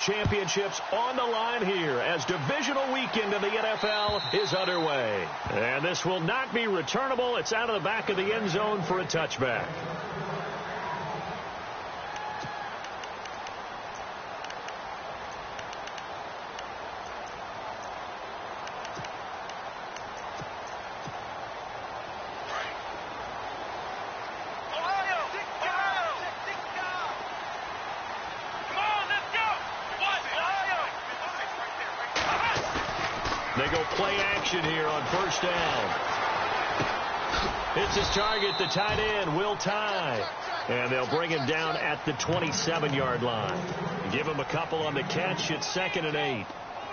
championships on the line here as divisional weekend of the NFL is underway. And this will not be returnable. It's out of the back of the end zone for a touchback. They go play action here on first down. It's his target, the tight end, Will Tye. And they'll bring him down at the 27-yard line. Give him a couple on the catch. It's 2nd and 8.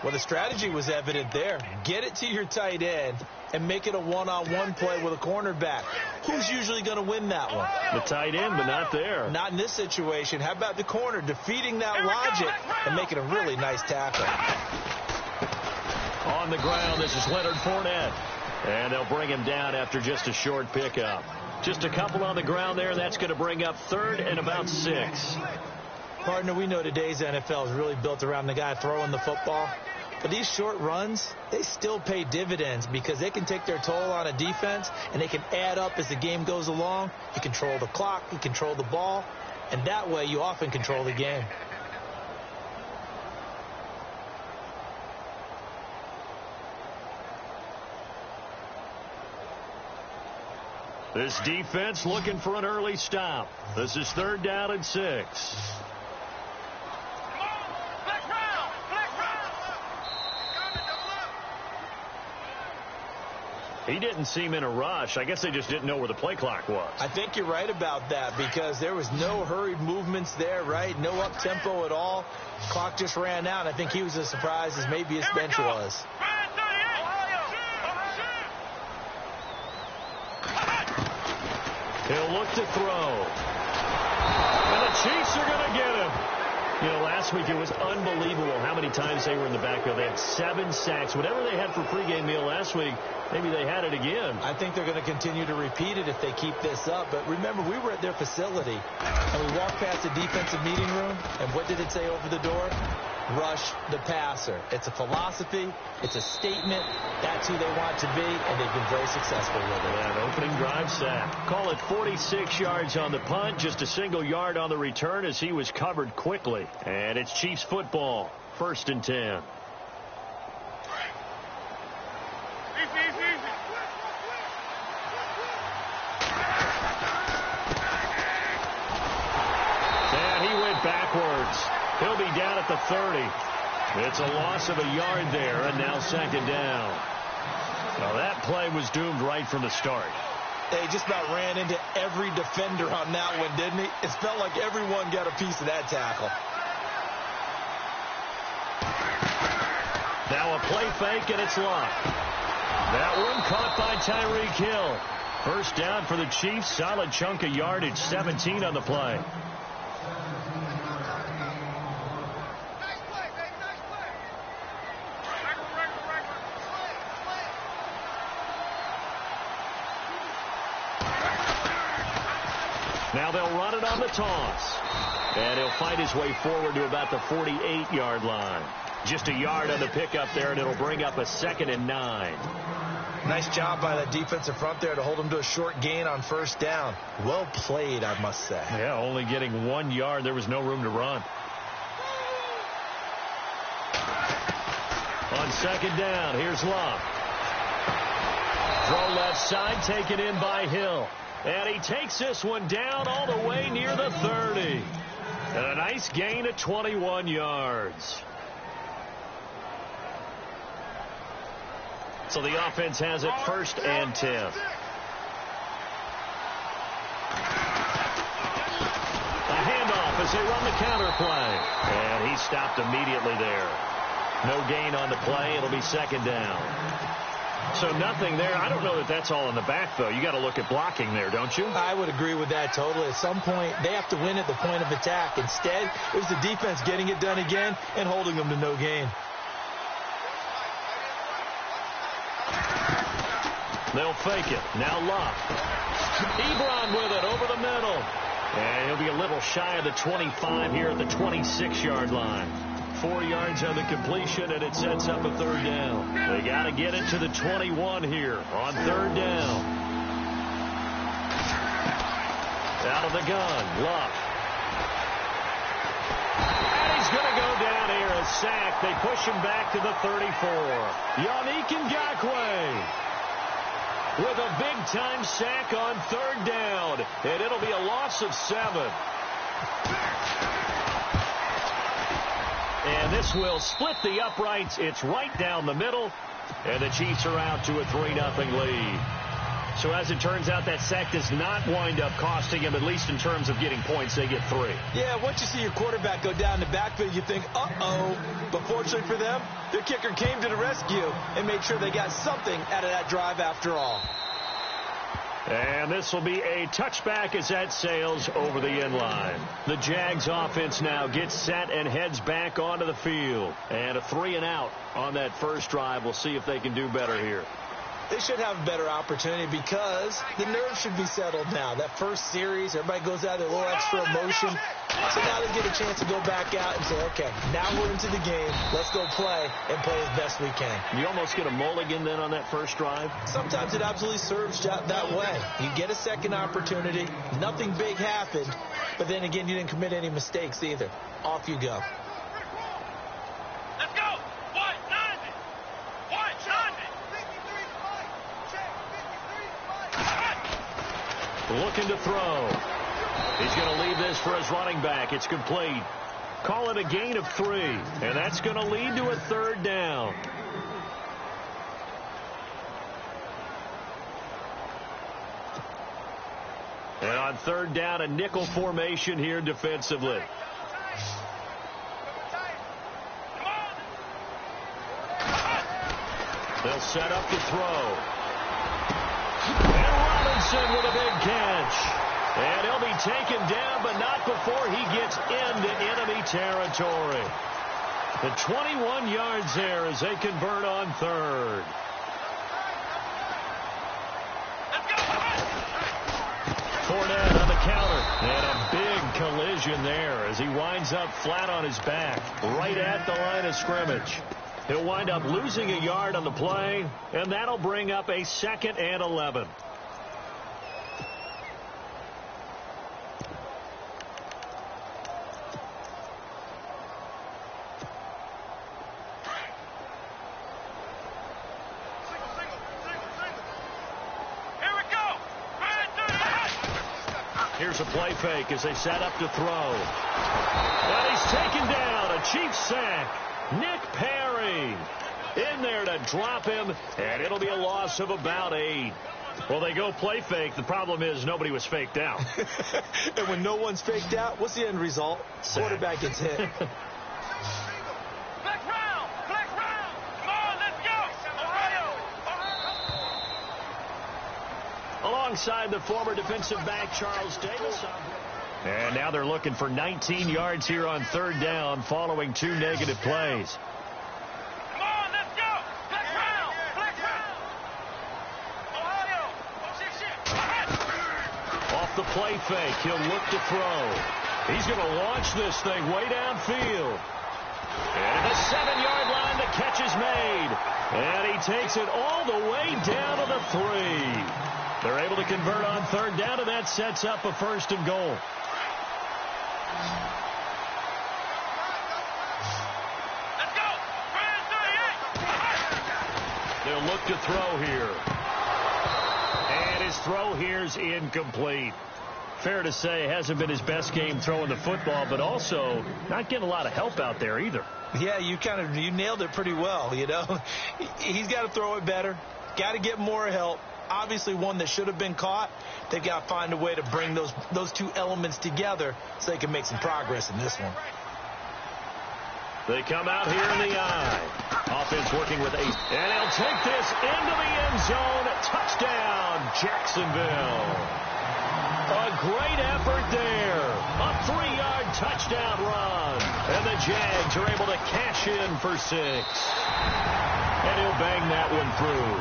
Well, the strategy was evident there. Get it to your tight end and make it a one-on-one play with a cornerback. Who's usually going to win that one? The tight end, but not there. Not in this situation. How about the corner defeating that logic and making a really nice tackle? On the ground, this is Leonard Fournette. And they'll bring him down after just a short pickup. Just a couple on the ground there. That's going to bring up 3rd and about 6. Partner, we know today's NFL is really built around the guy throwing the football. But these short runs, they still pay dividends because they can take their toll on a defense and they can add up as the game goes along. You control the clock, you control the ball, and that way you often control the game. This defense looking for an early stop. This is 3rd down and 6. He didn't seem in a rush. I guess they just didn't know where the play clock was. I think you're right about that because there was no hurried movements there, right? No up-tempo at all. Clock just ran out. I think he was as surprised as maybe his bench was. He'll look to throw. And the Chiefs are going to get him. You know, last week it was unbelievable how many times they were in the backfield. They had 7 sacks. Whatever they had for pregame meal last week, maybe they had it again. I think they're going to continue to repeat it if they keep this up. But remember, we were at their facility, and we walked past the defensive meeting room, and what did it say over the door? Rush the passer. It's a philosophy. It's a statement. That's who they want to be, and they've been very successful with it. That opening drive sack. Call it 46 yards on the punt, just a single yard on the return as he was covered quickly. And it's Chiefs football, 1st and 10. And he went backwards. He'll be down at the 30. It's a loss of a yard there, and now 2nd down. Well, that play was doomed right from the start. They just about ran into every defender on that one, didn't he? It felt like everyone got a piece of that tackle. Now a play fake, and it's locked. That one caught by Tyreek Hill. 1st down for the Chiefs. Solid chunk of yardage, 17 on the play. Now they'll run it on the toss. And he'll fight his way forward to about the 48-yard line. Just a yard on the pickup there, and it'll bring up a 2nd and 9. Nice job by the defensive front there to hold him to a short gain on 1st down. Well played, I must say. Yeah, only getting 1 yard. There was no room to run. On 2nd down, here's Love. Throw left side, taken in by Hill. And he takes this one down all the way near the 30. And a nice gain of 21 yards. So the offense has it 1st and 10. A handoff as they run the counter play. And he stopped immediately there. No gain on the play. It'll be 2nd down. So nothing there. I don't know that that's all in the back, though. You got to look at blocking there, don't you? I would agree with that totally. At some point, they have to win at the point of attack. Instead, it was the defense getting it done again and holding them to no gain. They'll fake it. Now Luck. Ebron with it over the middle. And he'll be a little shy of the 25 here at the 26-yard line. 4 yards on the completion, and it sets up a 3rd down. They got to get it to the 21 here on 3rd down. Out of the gun, Luck. And he's going to go down here, a sack. They push him back to the 34. Yannick Ngakoue with a big-time sack on 3rd down, and it'll be a loss of 7. And this will split the uprights. It's right down the middle, and the Chiefs are out to a 3-0 lead. So as it turns out, that sack does not wind up costing him, at least in terms of getting points. They get 3. Yeah, once you see your quarterback go down the backfield, you think, uh-oh. But fortunately for them, their kicker came to the rescue and made sure they got something out of that drive after all. And this will be a touchback as that sails over the end line. The Jags offense now gets set and heads back onto the field. And a 3-and-out on that first drive. We'll see if they can do better here. They should have a better opportunity because the nerves should be settled now. That first series, everybody goes out with a little extra emotion. So now they get a chance to go back out and say, okay, now we're into the game. Let's go play and play as best we can. You almost get a mulligan then on that first drive? Sometimes it absolutely serves that way. You get a second opportunity. Nothing big happened. But then again, you didn't commit any mistakes either. Off you go. Looking to throw. He's going to leave this for his running back. It's complete. Call it a gain of 3. And that's going to lead to a 3rd down. And on 3rd down, a nickel formation here defensively. They'll set up to throw. With a big catch. And he'll be taken down, but not before he gets into enemy territory. The 21 yards there as they convert on 3rd. Fournette on the counter. And a big collision there as he winds up flat on his back, right at the line of scrimmage. He'll wind up losing a yard on the play, and that'll bring up a 2nd and 11. Here's a play fake as they set up to throw. And he's taken down. A Chiefs sack. Nick Perry in there to drop him, and it'll be a loss of about 8. Well, they go play fake. The problem is nobody was faked out. And when no one's faked out, what's the end result? Sack. Quarterback gets hit. Alongside the former defensive back, Charles Davis. And now they're looking for 19 yards here on 3rd down following 2 negative plays. Come on, let's go. Black round. Ohio. Off the play fake, he'll look to throw. He's going to launch this thing way downfield. And at the 7-yard line, the catch is made. And he takes it all the way down to the 3. They're able to convert on 3rd down, and that sets up a 1st and goal. Let's go. They'll look to throw here. And his throw here's incomplete. Fair to say, hasn't been his best game throwing the football, but also not getting a lot of help out there either. Yeah, you nailed it pretty well, you know. He's got to throw it better. Got to get more help. Obviously one that should have been caught. They've got to find a way to bring those two elements together so they can make some progress in this one. They come out here in the eye. Offense working with 8. And he'll take this into the end zone. Touchdown, Jacksonville. A great effort there. A 3-yard touchdown run. And the Jags are able to cash in for 6. And he'll bang that one through.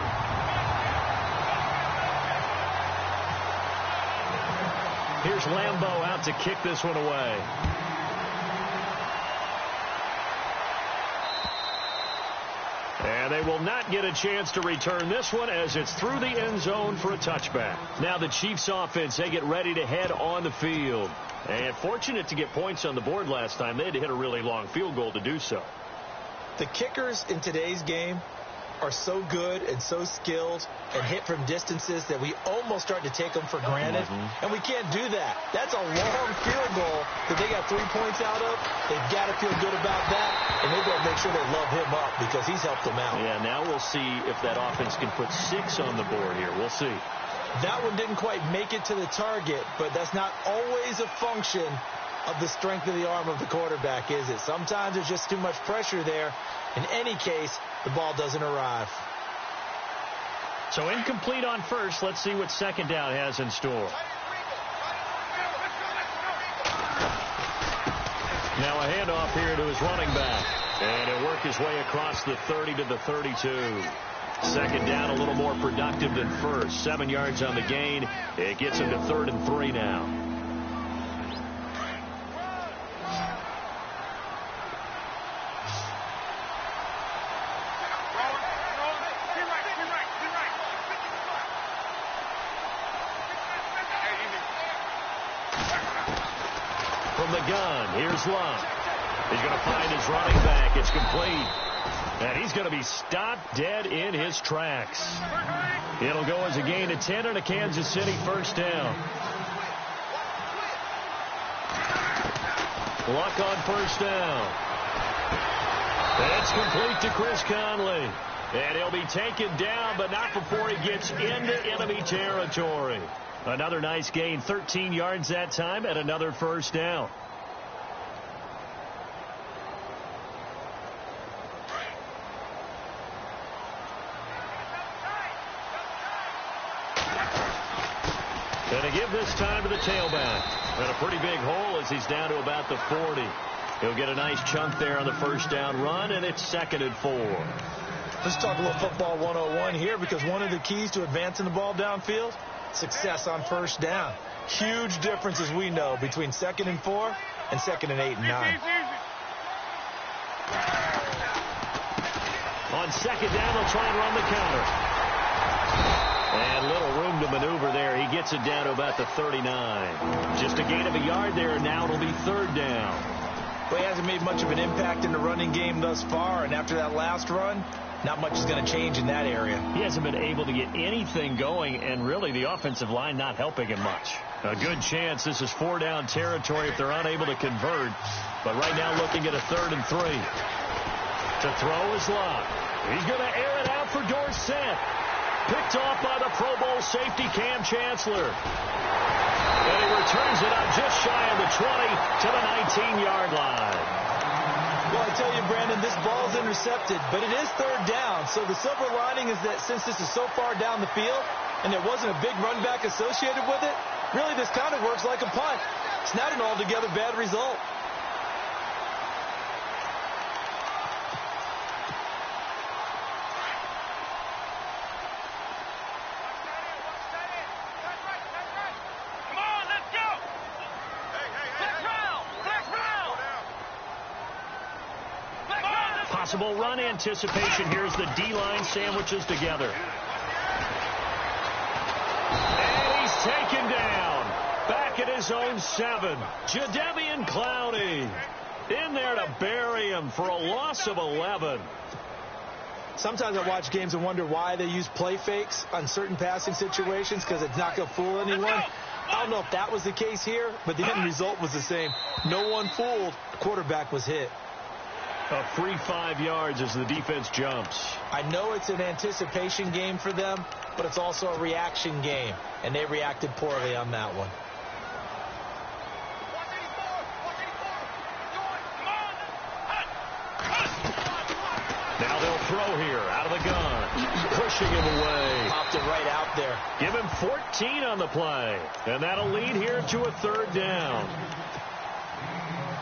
Here's Lambeau out to kick this one away. And they will not get a chance to return this one as it's through the end zone for a touchback. Now the Chiefs offense, they get ready to head on the field. And fortunate to get points on the board last time. They had to hit a really long field goal to do so. The kickers in today's game are so good and so skilled and hit from distances that we almost start to take them for granted. And we can't do that. That's a long field goal that they got 3 points out of. They've got to feel good about that, and they've got to make sure they love him up because he's helped them out. Yeah, now we'll see if that offense can put 6 on the board here. We'll see. That one didn't quite make it to the target, but that's not always a function of the strength of the arm of the quarterback, is it? Sometimes there's just too much pressure there. In any case, the ball doesn't arrive. So incomplete on first. Let's see what second down has in store. Now a handoff here to his running back. And he'll work his way across the 30 to the 32. Second down a little more productive than first. 7 yards on the gain. It gets him to 3rd and 3 now. From the gun, here's Love. He's going to find his running back. It's complete. And he's going to be stopped dead in his tracks. It'll go as a gain of 10 and a Kansas City first down. Luck on first down. It's complete to Chris Conley. And he'll be taken down, but not before he gets into enemy territory. Another nice gain, 13 yards that time, and another first down. And to give this time to the tailback. And a pretty big hole as he's down to about the 40. He'll get a nice chunk there on the first down run, and it's 2nd and 4. Let's talk a little football 101 here, because one of the keys to advancing the ball downfield, success on first down. Huge difference, as we know, between 2nd and 4 and 2nd and 8 and 9. On second down, they'll try and run the counter. And little room to maneuver there. He gets it down to about the 39. Just a gain of a yard there. Now it'll be 3rd down. Well, he hasn't made much of an impact in the running game thus far, and after that last run, not much is going to change in that area. He hasn't been able to get anything going, and really the offensive line not helping him much. A good chance this is 4-down territory if they're unable to convert. But right now looking at a 3rd and 3. To throw is Love. He's going to air it out for Dorsett. Picked off by the Pro Bowl safety Cam Chancellor. And he returns it out just shy of the 20 to the 19-yard line. Well, I tell you, Brandon, this ball's intercepted, but it is 3rd down. So the silver lining is that since this is so far down the field and there wasn't a big run back associated with it, really this kind of works like a punt. It's not an altogether bad result. Possible run anticipation. Here's the D-line sandwiches together. And he's taken down. Back at his own 7. Jadeveon Clowney in there to bury him for a loss of 11. Sometimes I watch games and wonder why they use play fakes on certain passing situations, because it's not going to fool anyone. I don't know if that was the case here, but the end result was the same. No one fooled. The quarterback was hit. A free 5 yards as the defense jumps. I know it's an anticipation game for them, but it's also a reaction game, and they reacted poorly on that one. Now they'll throw here out of the gun. Pushing him away. Popped it right out there. Give him 14 on the play. And that'll lead here to a 3rd down.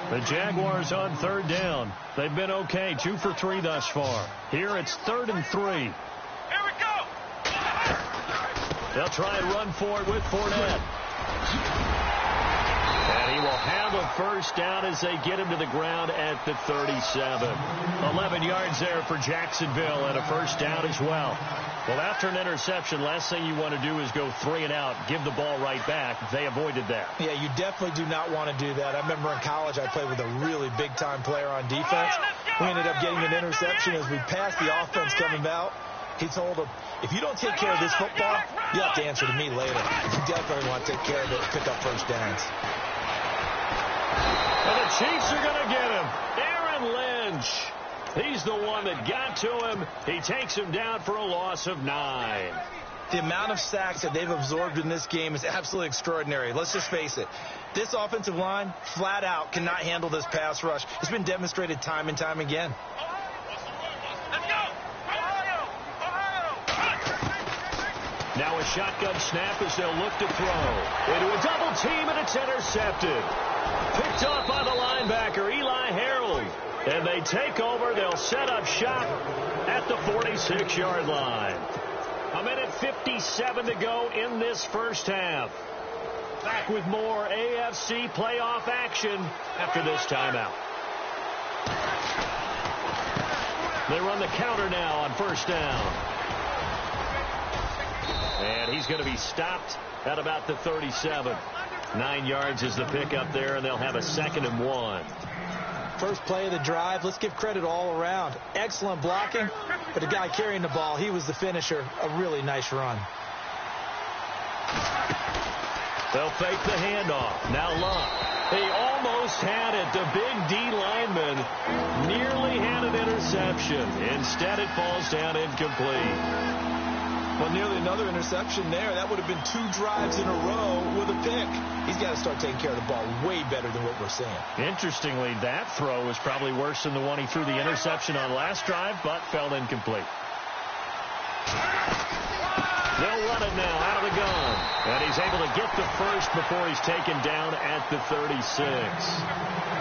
The Jaguars on 3rd down. They've been okay, 2 for 3 thus far. Here it's 3rd and 3. Here we go. They'll try and run for it with Fournette. And he will will have a first down as they get him to the ground at the 37. 11 yards there for Jacksonville and a first down as well. Well, after an interception, last thing you want to do is go 3 and out, give the ball right back. They avoided that. Yeah, you definitely do not want to do that. I remember in college I played with a really big-time player on defense. We ended up getting an interception as we passed the offense coming out. He told him, if you don't take care of this football, you'll have to answer to me later. You definitely want to take care of it and pick up first downs. And the Chiefs are going to get him. Aaron Lynch. He's the one that got to him. He takes him down for a loss of 9. The amount of sacks that they've absorbed in this game is absolutely extraordinary. Let's just face it. This offensive line, flat out, cannot handle this pass rush. It's been demonstrated time and time again. Let's go! Now a shotgun snap as they'll look to throw. Into a double team, and it's intercepted. Picked off by the linebacker, Eli Harold. And they take over. They'll set up shop at the 46-yard line. 1:57 to go in this first half. Back with more AFC playoff action after this timeout. They run the counter now on first down. And he's going to be stopped at about the 37. 9 yards is the pickup there, and they'll have a 2nd and 1. First play of the drive, let's give credit all around. Excellent blocking, but the guy carrying the ball, he was the finisher. A really nice run. They'll fake the handoff. Now Luck. He almost had it. The big D lineman nearly had an interception. Instead, it falls down incomplete. Well, nearly another interception there. That would have been 2 drives in a row with a pick. He's got to start taking care of the ball way better than what we're seeing. Interestingly, that throw was probably worse than the one he threw the interception on last drive, but fell incomplete. They'll run it now out of the gun. And he's able to get the first before he's taken down at the 36.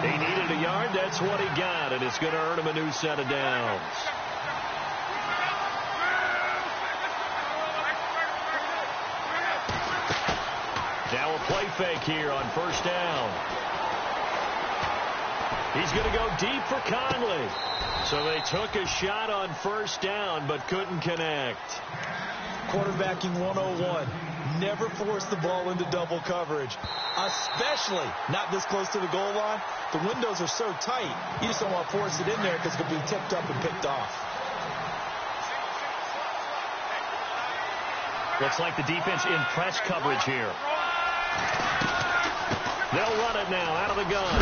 He needed a yard. That's what he got, and it's going to earn him a new set of downs. Now a play fake here on first down. He's going to go deep for Conley. So they took a shot on first down but couldn't connect. Quarterbacking 101. Never force the ball into double coverage, especially not this close to the goal line. The windows are so tight, you just don't want to force it in there because it could be tipped up and picked off. Looks like the defense in press coverage here. They'll run it now out of the gun.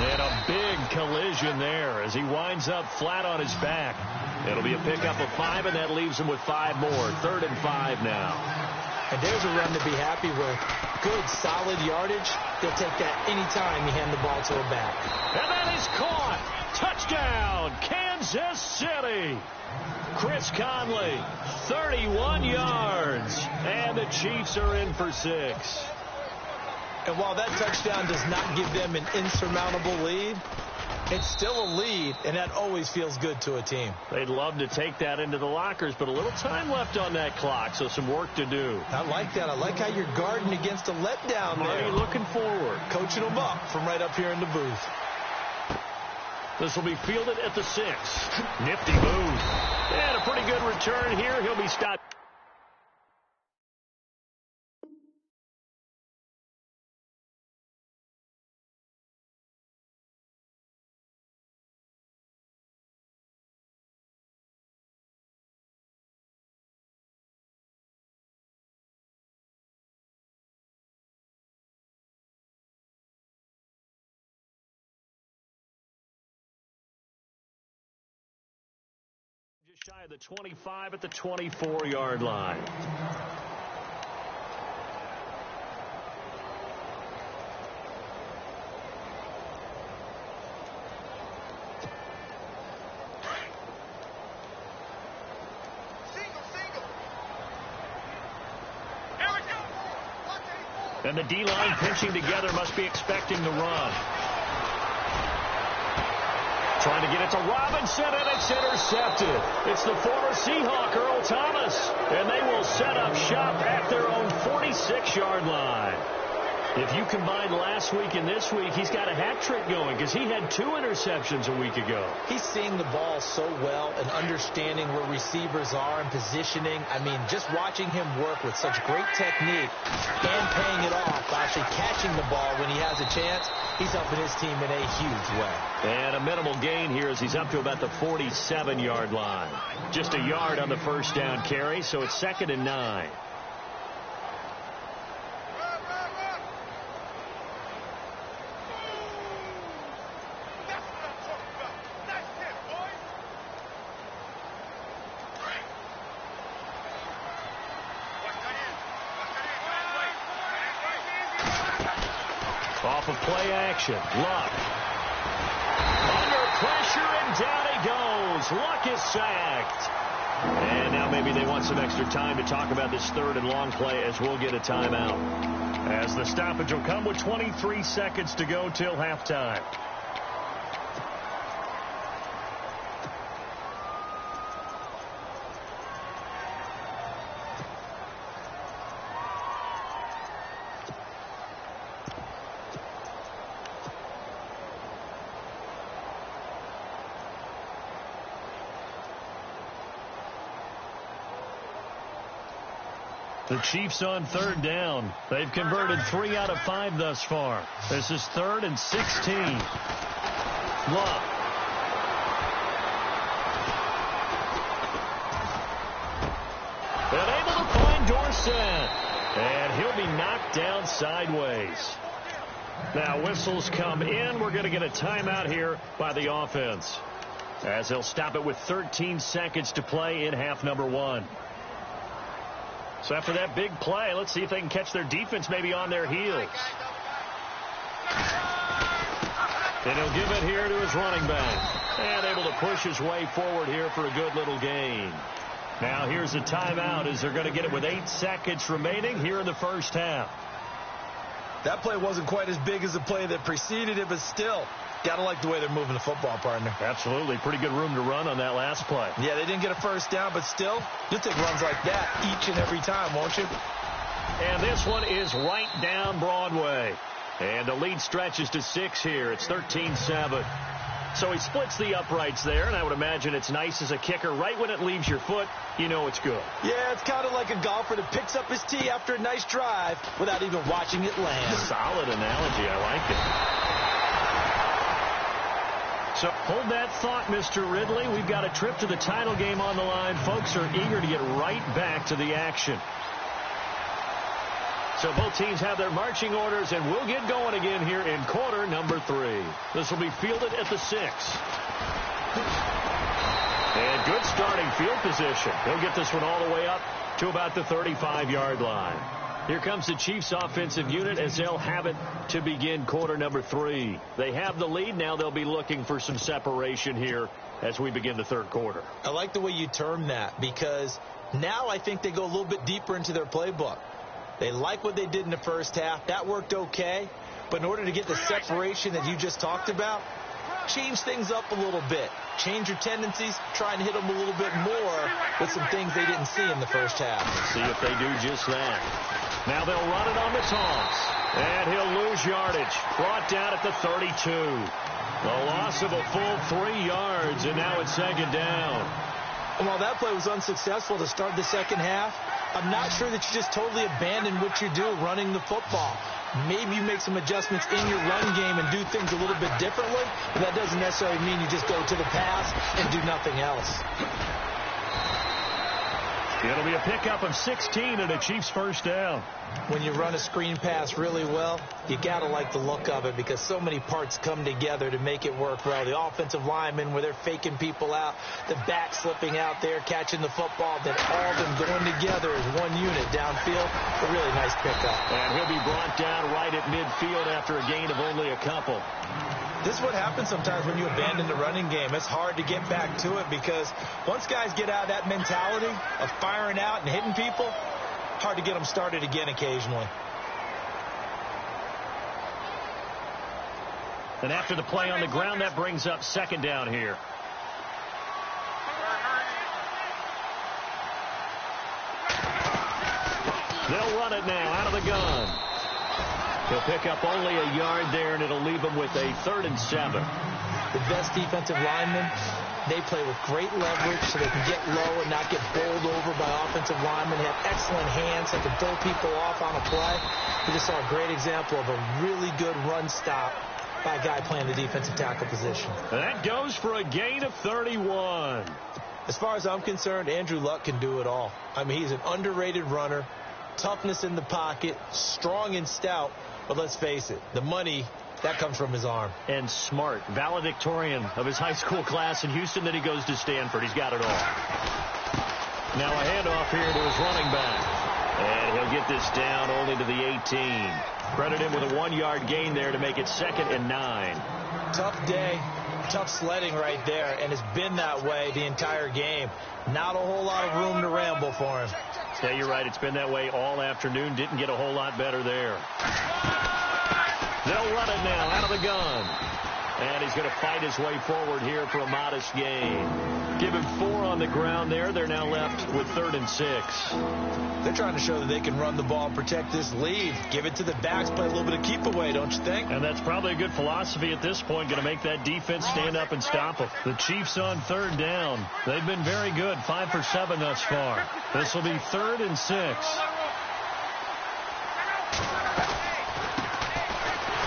And a big collision there as he winds up flat on his back. It'll be a pickup of 5, and that leaves him with 5 more. 3rd and 5 now. And there's a run to be happy with. Good, solid yardage. They'll take that anytime you hand the ball to a back. And that is caught. Touchdown, Kansas City. Chris Conley, 31 yards. And the Chiefs are in for 6. And while that touchdown does not give them an insurmountable lead, it's still a lead, and that always feels good to a team. They'd love to take that into the lockers, but a little time left on that clock, so some work to do. I like that. I like how you're guarding against a letdown there. Marty looking forward. Coaching them up from right up here in the booth. This will be fielded at the 6. Nifty move. And a pretty good return here. He'll be stopped. Just shy of the 25 at the 24-yard line. And the D-line pinching together must be expecting the run. Trying to get it to Robinson, and it's intercepted. It's the former Seahawk, Earl Thomas. And they will set up shop at their own 46-yard line. If you combine last week and this week, he's got a hat trick going because he had 2 interceptions a week ago. He's seeing the ball so well and understanding where receivers are and positioning. I mean, just watching him work with such great technique and paying it off, actually catching the ball when he has a chance, he's helping his team in a huge way. And a minimal gain here as he's up to about the 47-yard line. Just a yard on the first down carry, so it's 2nd and 9. Off of play action. Luck. Under pressure, and down he goes. Luck is sacked. And now maybe they want some extra time to talk about this 3rd and long play as we'll get a timeout. As the stoppage will come with 23 seconds to go till halftime. The Chiefs on 3rd down. They've converted 3 out of 5 thus far. This is 3rd and 16. Luck. And able to find Dorsett. And he'll be knocked down sideways. Now whistles come in. We're going to get a timeout here by the offense, as they'll stop it with 13 seconds to play in half number 1. So after that big play, let's see if they can catch their defense maybe on their heels. And he'll give it here to his running back. And able to push his way forward here for a good little gain. Now here's a timeout as they're going to get it with 8 seconds remaining here in the first half. That play wasn't quite as big as the play that preceded it, but still, got to like the way they're moving the football, partner. Absolutely. Pretty good room to run on that last play. Yeah, they didn't get a first down, but still, you'll take runs like that each and every time, won't you? And this one is right down Broadway. And the lead stretches to 6 here. It's 13-7. So he splits the uprights there, and I would imagine it's nice as a kicker. Right when it leaves your foot, you know it's good. Yeah, it's kind of like a golfer that picks up his tee after a nice drive without even watching it land. Solid analogy. I like it. So hold that thought, Mr. Ridley. We've got a trip to the title game on the line. Folks are eager to get right back to the action. So both teams have their marching orders, and we'll get going again here in quarter number 3. This will be fielded at the 6. And good starting field position. He'll get this one all the way up to about the 35-yard line. Here comes the Chiefs offensive unit as they'll have it to begin quarter number 3. They have the lead. Now they'll be looking for some separation here as we begin the 3rd quarter. I like the way you term that, because now I think they go a little bit deeper into their playbook. They like what they did in the first half. That worked okay. But in order to get the separation that you just talked about, change things up a little bit. Change your tendencies. Try and hit them a little bit more with some things they didn't see in the first half. See if they do just that. Now they'll run it on the toss. And he'll lose yardage. Brought down at the 32. The loss of a full 3 yards, and now it's 2nd down. And while that play was unsuccessful to start the second half, I'm not sure that you just totally abandon what you do running the football. Maybe you make some adjustments in your run game and do things a little bit differently, but that doesn't necessarily mean you just go to the pass and do nothing else. It'll be a pickup of 16 and a Chiefs first down. When you run a screen pass really well, you got to like the look of it because so many parts come together to make it work well. The offensive linemen where they're faking people out, the back slipping out there, catching the football, then all of them going together as one unit downfield. A really nice pickup. And he'll be brought down right at midfield after a gain of only a couple. This is what happens sometimes when you abandon the running game. It's hard to get back to it because once guys get out of that mentality of firing out and hitting people, hard to get them started again occasionally. And after the play on the ground, that brings up 2nd down here. They'll run it now out of the gun. He'll pick up only a yard there, and it'll leave him with a 3rd and 7. The best defensive linemen, they play with great leverage so they can get low and not get bowled over by offensive linemen. They have excellent hands that can throw people off on a play. We just saw a great example of a really good run stop by a guy playing the defensive tackle position. That goes for a gain of 31. As far as I'm concerned, Andrew Luck can do it all. I mean, he's an underrated runner, toughness in the pocket, strong and stout, but let's face it, the money, that comes from his arm. And smart, valedictorian of his high school class in Houston, then he goes to Stanford. He's got it all. Now a handoff here to his running back. And he'll get this down only to the 18. Credit him with a 1-yard gain there to make it 2nd and 9. Tough day, tough sledding right there, and it's been that way the entire game. Not a whole lot of room to ramble for him. Yeah, you're right. It's been that way all afternoon. Didn't get a whole lot better there. They'll run it now out of the gun. And he's going to fight his way forward here for a modest gain. Give him 4 on the ground there. They're now left with 3rd and 6. They're trying to show that they can run the ball and protect this lead. Give it to the backs, play a little bit of keep away, don't you think? And that's probably a good philosophy at this point, going to make that defense stand up and stop them. The Chiefs on 3rd down. They've been very good, 5 for 7 thus far. This will be 3rd and 6.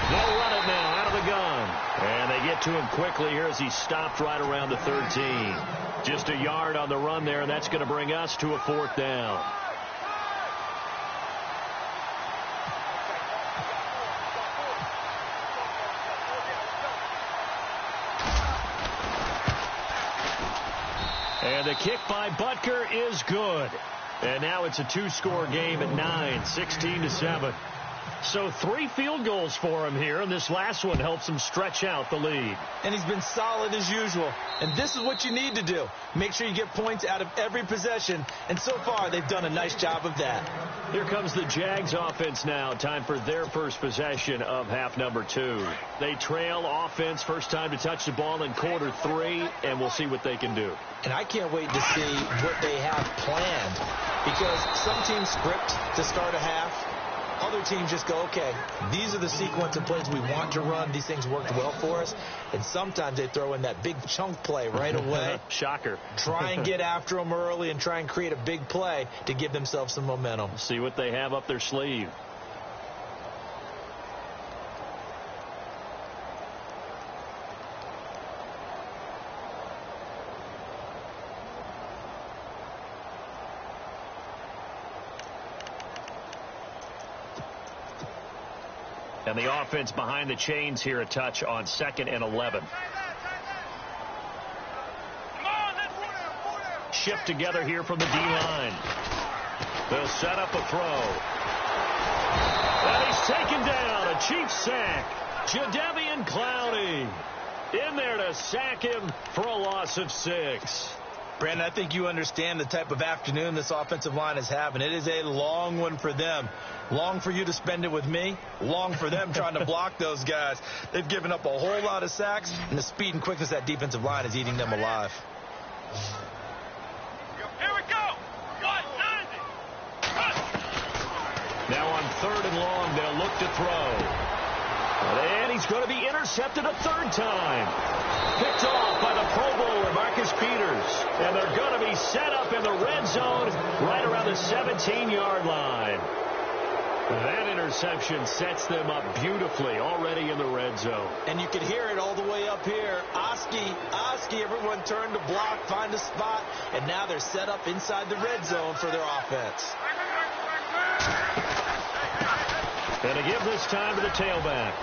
They'll run it now out of the gun. And they get to him quickly here as he stopped right around the 13. Just a yard on the run there, and that's going to bring us to a 4th down. And the kick by Butker is good. And now it's a 2-score game at 9, 16-7. So 3 field goals for him here, and this last one helps him stretch out the lead. And he's been solid as usual. And this is what you need to do. Make sure you get points out of every possession. And so far, they've done a nice job of that. Here comes the Jags offense now. Time for their first possession of half number 2. They trail offense, first time to touch the ball in quarter 3, and we'll see what they can do. And I can't wait to see what they have planned. Because some teams script to start a half. Other teams just go, okay, these are the sequence of plays we want to run. These things worked well for us. And sometimes they throw in that big chunk play right away. Shocker. Try and get after them early and try and create a big play to give themselves some momentum. See what they have up their sleeve. And the offense behind the chains here a touch on 2nd and 11. Shift together here from the D-line. They'll set up a throw. And he's taken down. A Chiefs sack. Jadeveon Clowney in there to sack him for a loss of 6. Brandon, I think you understand the type of afternoon this offensive line is having. It is a long one for them. Long for you to spend it with me. Long for them trying to block those guys. They've given up a whole lot of sacks, and the speed and quickness of that defensive line is eating them alive. Here we go. Now on 3rd and long, they'll look to throw. And he's going to be intercepted a 3rd time. Picked off by the Pro Bowler, Marcus Peters. And they're going to be set up in the red zone right around the 17-yard line. That interception sets them up beautifully already in the red zone. And you can hear it all the way up here. Oski, everyone turned to block, find a spot, and now they're set up inside the red zone for their offense. And to give this time to the tailback.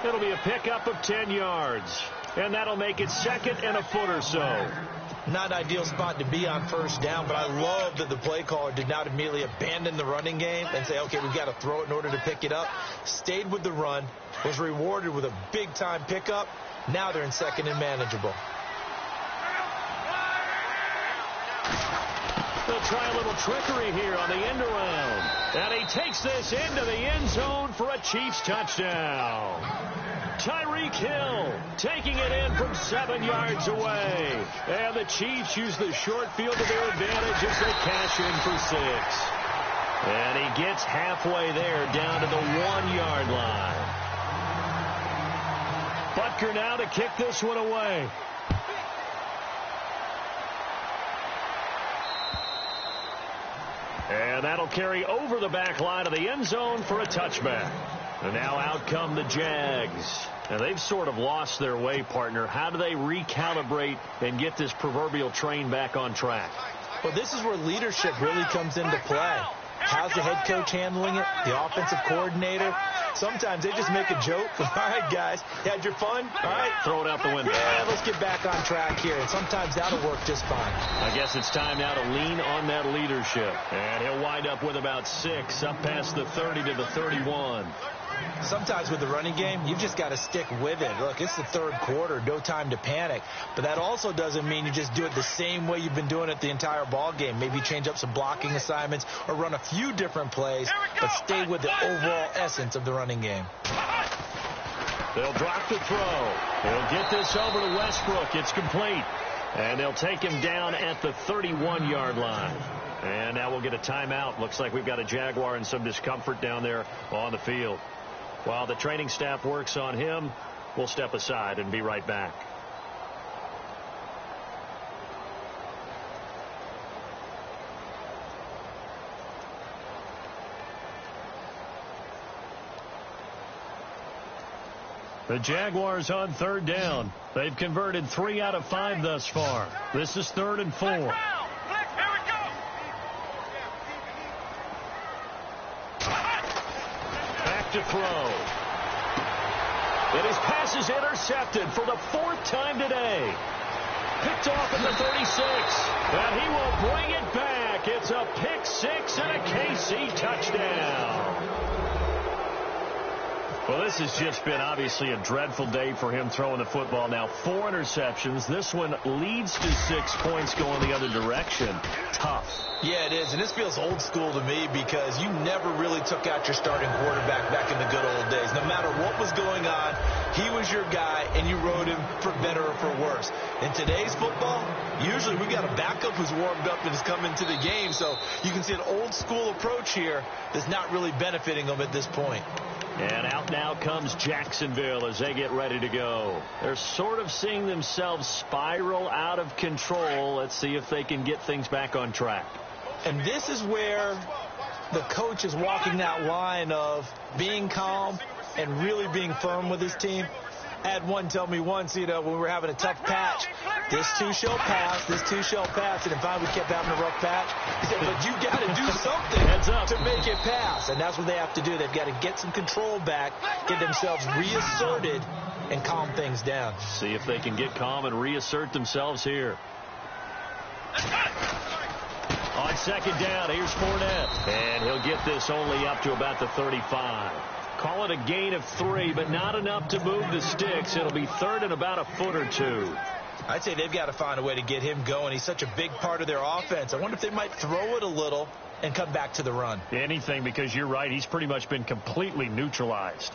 It'll be a pickup of 10 yards. And that'll make it 2nd and a foot or so. Not an ideal spot to be on 1st down, but I love that the play caller did not immediately abandon the running game and say, okay, we've got to throw it in order to pick it up. Stayed with the run, was rewarded with a big-time pickup. Now they're in 2nd and manageable. They'll try a little trickery here on the end around. And he takes this into the end zone for a Chiefs touchdown. Tyreek Hill taking it in from 7 yards away. And the Chiefs use the short field to their advantage as they cash in for 6. And he gets halfway there down to the 1-yard line. Butker now to kick this one away. And that'll carry over the back line of the end zone for a touchback. And now out come the Jags. And they've sort of lost their way, partner. How do they recalibrate and get this proverbial train back on track? Well, this is where leadership really comes into play. How's the head coach handling it? The offensive coordinator? Sometimes they just make a joke. All right, guys, you had your fun? All right. Throw it out the window. Yeah, let's get back on track here. And sometimes that'll work just fine. I guess it's time now to lean on that leadership. And he'll wind up with about 6, up past the 30 to the 31. Sometimes with the running game, you've just got to stick with it. Look, it's the third quarter, no time to panic. But that also doesn't mean you just do it the same way you've been doing it the entire ball game. Maybe change up some blocking assignments or run a few different plays, but stay with the overall essence of the running game. They'll drop the throw. They'll get this over to Westbrook. It's complete. And they'll take him down at the 31-yard line. And now we'll get a timeout. Looks like we've got a Jaguar in some discomfort down there on the field. While the training staff works on him, we'll step aside and be right back. The Jaguars on third down. They've converted 3 out of 5 thus far. This is 3rd and 4. Back to throw. And his pass is intercepted for the 4th time today. Picked off at the 36. And he will bring it back. It's a pick 6 and a KC touchdown. Well, this has just been obviously a dreadful day for him throwing the football. Now 4 interceptions. This one leads to 6 points going the other direction. Tough. Yeah, it is. And this feels old school to me because you never really took out your starting quarterback back in the good old days. No matter what was going on, he was your guy, and you rode him for better or for worse. In today's football, usually we got a backup who's warmed up and has come into the game. So you can see an old school approach here that's not really benefiting them at this point. And out now comes Jacksonville as they get ready to go. They're sort of seeing themselves spiral out of control. Let's see if they can get things back on track. And this is where the coach is walking that line of being calm and really being firm with his team. I had one tell me once, when we were having a tough patch, this too shall pass, this too shall pass. And if we kept having a rough patch, he said, but you got to do something to make it pass. And that's what they have to do. They've got to get some control back, get themselves reasserted, and calm things down. See if they can get calm and reassert themselves here. On second down, here's Fournette. And he'll get this only up to about the 35. Call it a gain of 3, but not enough to move the sticks. It'll be 3rd and about a foot or 2. I'd say they've got to find a way to get him going. He's such a big part of their offense. I wonder if they might throw it a little and come back to the run. Anything, because you're right. He's pretty much been completely neutralized.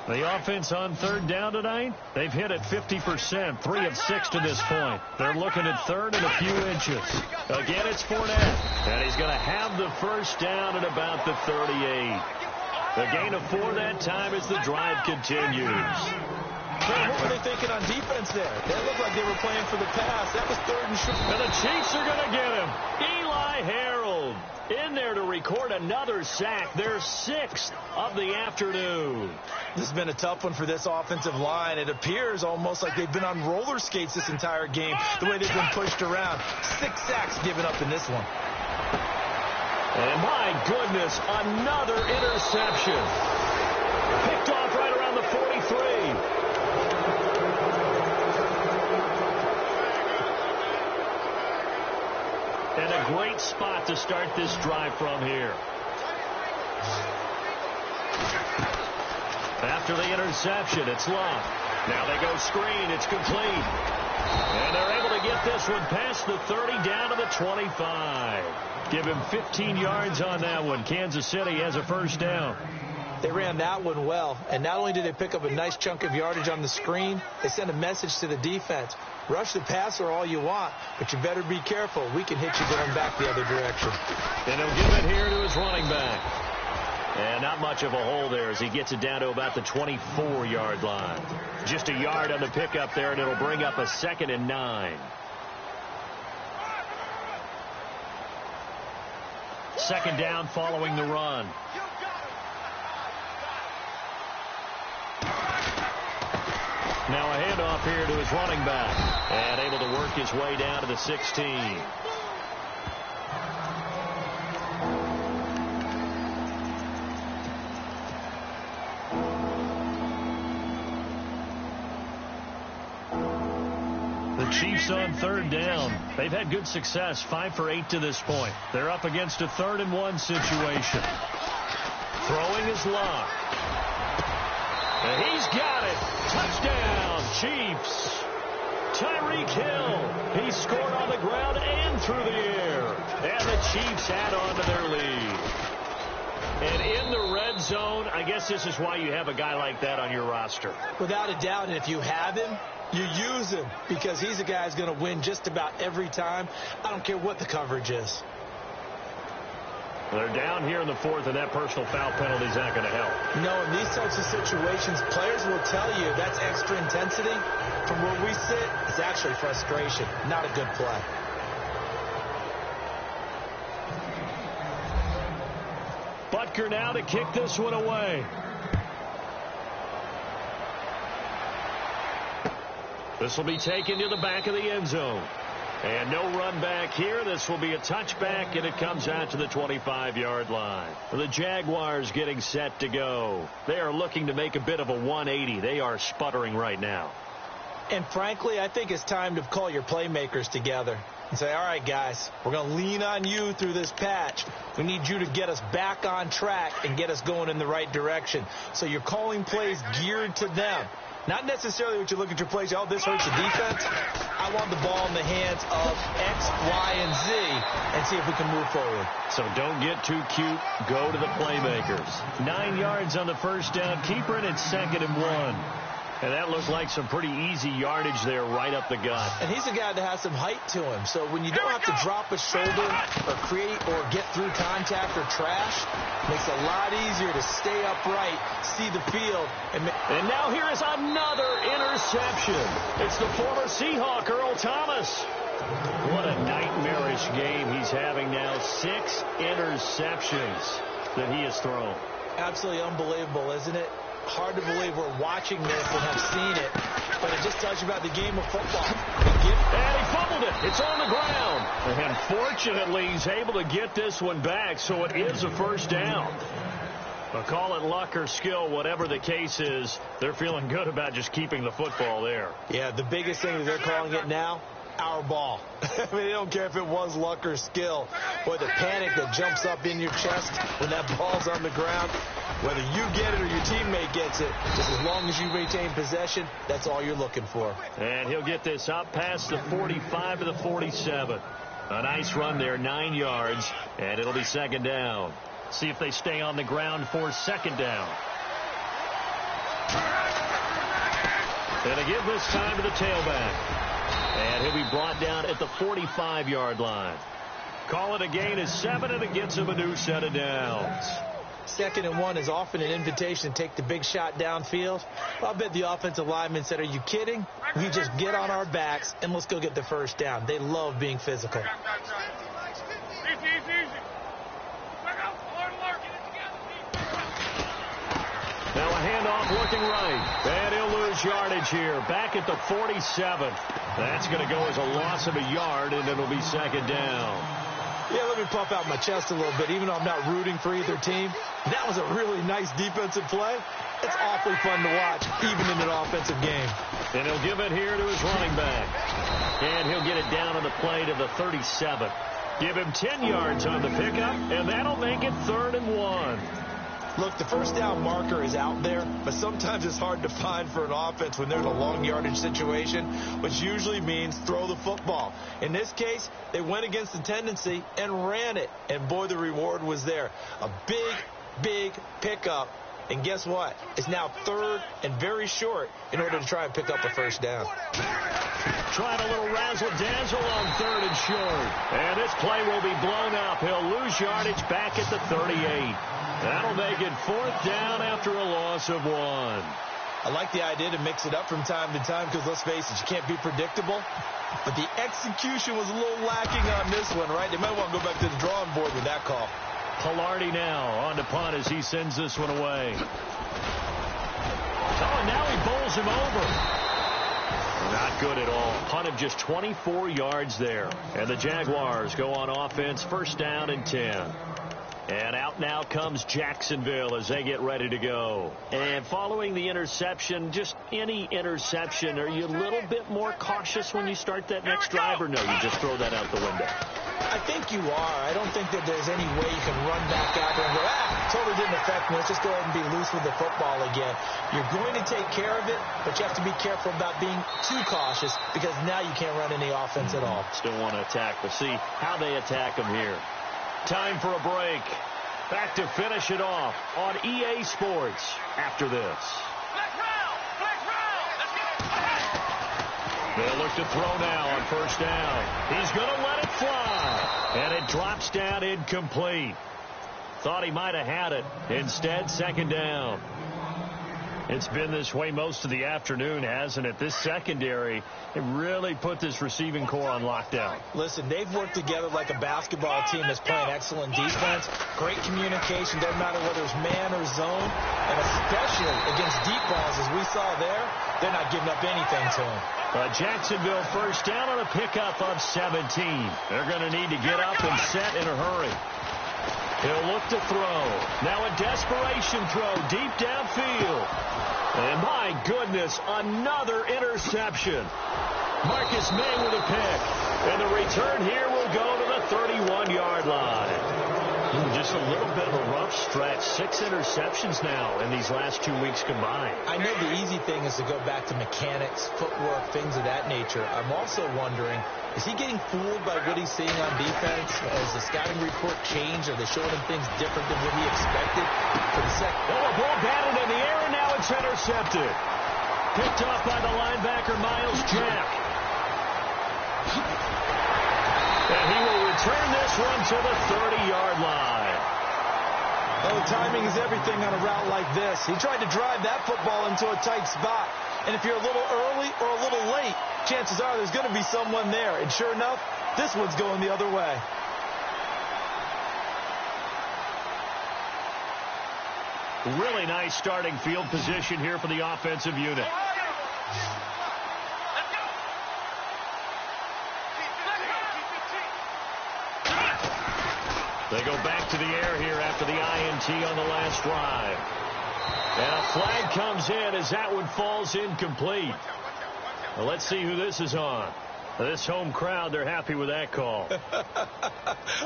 The offense on third down tonight, they've hit it 50%, 3 of 6 to this point. They're looking at 3rd and a few inches. Again, it's Fournette, and he's going to have the first down at about the 38. The gain of 4 that time as the drive continues. Man, what were they thinking on defense there? They looked like they were playing for the pass. That was 3rd and short. And the Chiefs are going to get him. Eli Harold in there to record another sack, their 6th of the afternoon. This has been a tough one for this offensive line. It appears almost like they've been on roller skates this entire game, the way they've been pushed around. 6 sacks given up in this one. And my goodness, another interception. Picked off right around the 43. And a great spot to start this drive from here. After the interception, it's Love. Now they go screen. It's complete. And they're able to get this one past the 30 down to the 25. Give him 15 yards on that one. Kansas City has a first down. They ran that one well, and not only did they pick up a nice chunk of yardage on the screen, they sent a message to the defense. Rush the passer all you want, but you better be careful. We can hit you going back the other direction. And he'll give it here to his running back. And not much of a hole there as he gets it down to about the 24-yard line. Just a yard on the pickup there, and it'll bring up a 2nd and 9. Second down following the run. Now a handoff here to his running back. And able to work his way down to the 16. The Chiefs on third down. They've had good success, 5 for 8 to this point. They're up against a 3rd and 1 situation. Throwing is Locke. And he's got it. Touchdown, Chiefs. Tyreek Hill. He scored on the ground and through the air. And the Chiefs add on to their lead. And in the red zone, I guess this is why you have a guy like that on your roster. Without a doubt, and if you have him, you use him because he's a guy who's going to win just about every time. I don't care what the coverage is. They're down here in the 4th, and that personal foul penalty is not going to help. No, in these types of situations, players will tell you that's extra intensity. From where we sit, it's actually frustration, not a good play. Butker now to kick this one away. This will be taken to the back of the end zone. And no run back here. This will be a touchback, and it comes out to the 25-yard line. The Jaguars getting set to go. They are looking to make a bit of a 180. They are sputtering right now. And frankly, I think it's time to call your playmakers together and say, all right, guys, we're going to lean on you through this patch. We need you to get us back on track and get us going in the right direction. So you're calling plays geared to them. Not necessarily what you look at your plays, oh, this hurts the defense. I want the ball in the hands of X, Y, and Z and see if we can move forward. So don't get too cute. Go to the playmakers. 9 yards on the first down. Keeper, and it's 2nd and 1. And that looked like some pretty easy yardage there right up the gut. And he's a guy that has some height to him. So when you don't have to drop a shoulder or create or get through contact or trash, it makes it a lot easier to stay upright, see the field. And now here is another interception. It's the former Seahawk, Earl Thomas. What a nightmarish game he's having now. 6 interceptions that he has thrown. Absolutely unbelievable, isn't it? Hard to believe we're watching this and have seen it, but it just tells you about the game of football. And he fumbled it. It's on the ground. And fortunately, he's able to get this one back, so it is a first down. But call it luck or skill, whatever the case is, they're feeling good about just keeping the football there. Yeah, the biggest thing is they're calling it now, our ball. I mean, they don't care if it was luck or skill. Boy, the panic that jumps up in your chest when that ball's on the ground, whether you get it or your teammate gets it, just as long as you retain possession, that's all you're looking for. And he'll get this up past the 45 to the 47. A nice run there, 9 yards, and it'll be 2nd down. See if they stay on the ground for 2nd down. And they give this time to the tailback. And he'll be brought down at the 45-yard line. Call it a gain of 7, and it gets him a new set of downs. 2nd and 1 is often an invitation to take the big shot downfield. I'll bet the offensive lineman said, are you kidding? We just get on our backs, and let's go get the first down. They love being physical. Now a handoff looking right. And he'll lose yardage here. Back at the 47. That's going to go as a loss of a yard, and it'll be 2nd down. Yeah, let me puff out my chest a little bit. Even though I'm not rooting for either team, that was a really nice defensive play. It's awfully fun to watch, even in an offensive game. And he'll give it here to his running back. And he'll get it down on the play to the 37. Give him 10 yards on the pickup, and that'll make it 3rd and 1. Look, the first down marker is out there, but sometimes it's hard to find for an offense when they're in a long yardage situation, which usually means throw the football. In this case, they went against the tendency and ran it, and boy, the reward was there. A big pickup, and guess what? It's now third and very short in order to try and pick up a first down. Trying a little razzle-dazzle on third and short. And this play will be blown up. He'll lose yardage back at the 38. That'll make it fourth down after a loss of 1. I like the idea to mix it up from time to time because, let's face it, you can't be predictable. But the execution was a little lacking on this one, right? They might want to go back to the drawing board with that call. Htownrida now on to punt as he sends this one away. Oh, and now he bowls him over. Not good at all. Punt of just 24 yards there. And the Jaguars go on offense, first down and 10. And out now comes Jacksonville as they get ready to go. And following the interception, just any interception, are you a little bit more cautious when you start that next drive, or no, you just throw that out the window? I think you are. I don't think that there's any way you can run back out there and go, totally didn't affect me. Let's just go ahead and be loose with the football again. You're going to take care of it, but you have to be careful about being too cautious because now you can't run any offense at all. Still want to attack, but see how they attack them here. Time for a break. Back to finish it off on EA Sports after this. They'll look to throw now on first down. He's going to let it fly. And it drops down incomplete. Thought he might have had it. Instead, second down. It's been this way most of the afternoon, hasn't it? This secondary, it really put this receiving core on lockdown. Listen, they've worked together like a basketball team that's playing excellent defense. Great communication, doesn't matter whether it's man or zone. And especially against deep balls, as we saw there, they're not giving up anything to them. Jacksonville first down on a pickup of 17. They're going to need to get up and set in a hurry. He'll look to throw. Now a desperation throw deep downfield. And my goodness, another interception. Marcus May with a pick. And the return here will go to the 31-yard line. Just a little bit of a rough stretch. 6 interceptions now in these last 2 weeks combined. I know the easy thing is to go back to mechanics, footwork, things of that nature. I'm also wondering, is he getting fooled by what he's seeing on defense? Has the scouting report changed? Are they showing him things different than what he expected? For the second. Oh, a ball batted in the air, and now it's intercepted. Picked off by the linebacker, Miles Jack. And he will return this one to the 30-yard line. Oh, timing is everything on a route like this. He tried to drive that football into a tight spot. And if you're a little early or a little late, chances are there's going to be someone there. And sure enough, this one's going the other way. Really nice starting field position here for the offensive unit. They go back to the air here after the INT on the last drive. And a flag comes in as that one falls incomplete. Well, let's see who this is on. This home crowd, they're happy with that call.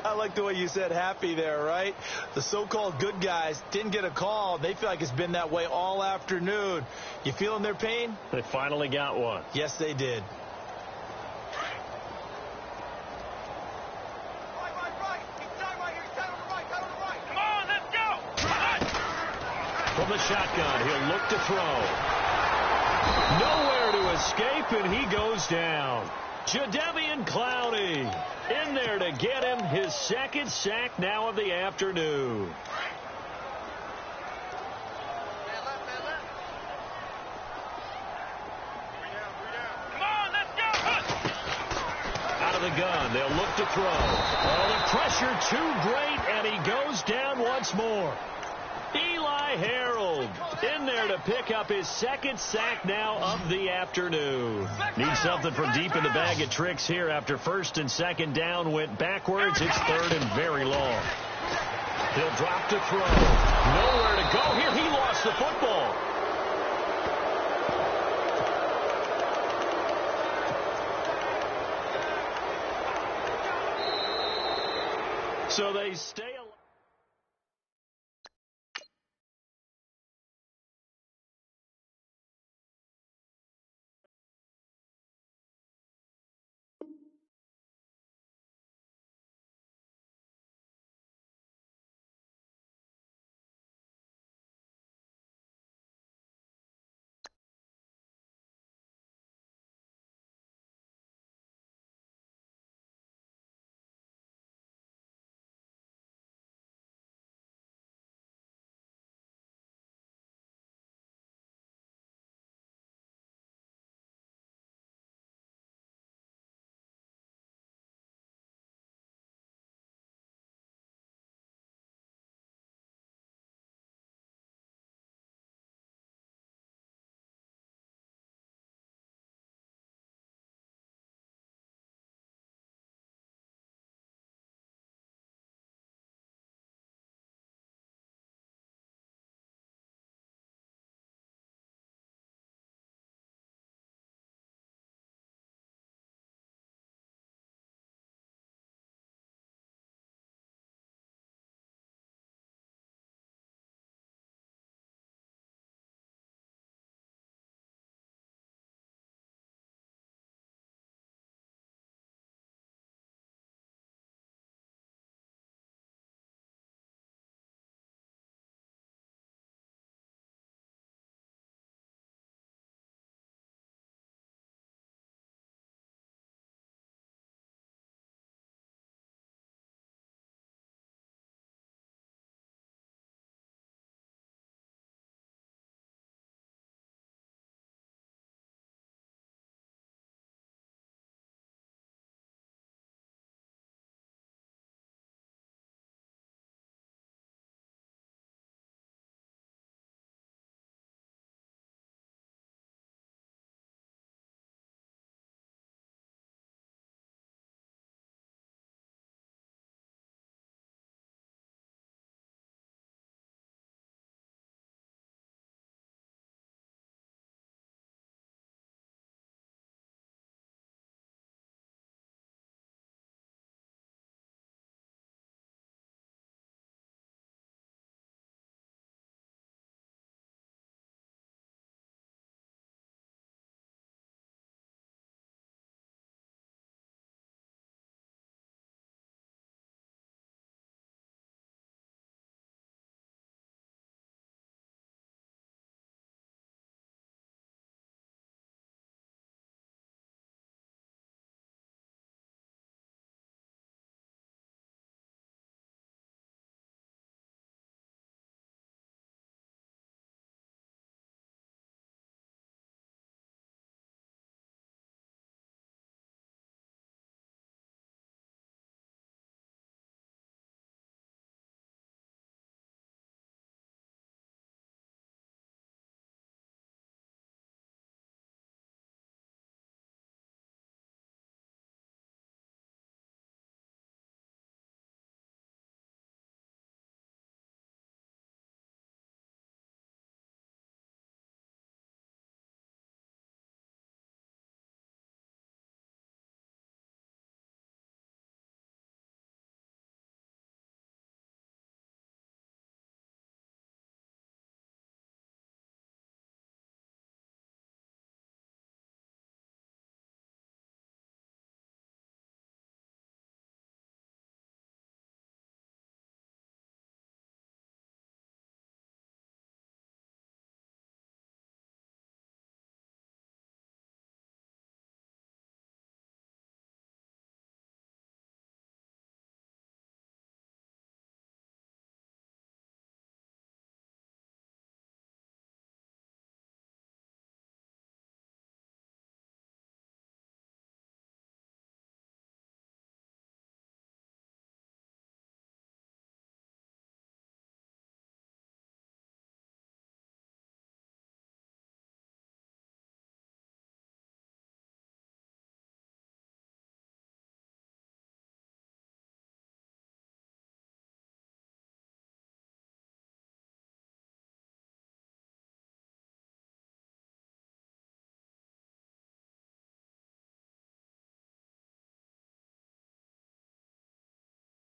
I like the way you said happy there, right? The so-called good guys didn't get a call. They feel like it's been that way all afternoon. You feeling their pain? They finally got one. Yes, they did. From the shotgun, he'll look to throw. Nowhere to escape, and he goes down. Jadeveon Clowney in there to get him his second sack now of the afternoon. Out of the gun, they'll look to throw. Oh, the pressure too great, and he goes down once more. Eli Harold in there to pick up his second sack now of the afternoon. Needs something from deep in the bag of tricks here after first and second down went backwards. It's third and very long. He'll drop to throw. Nowhere to go here. He lost the football. So they stay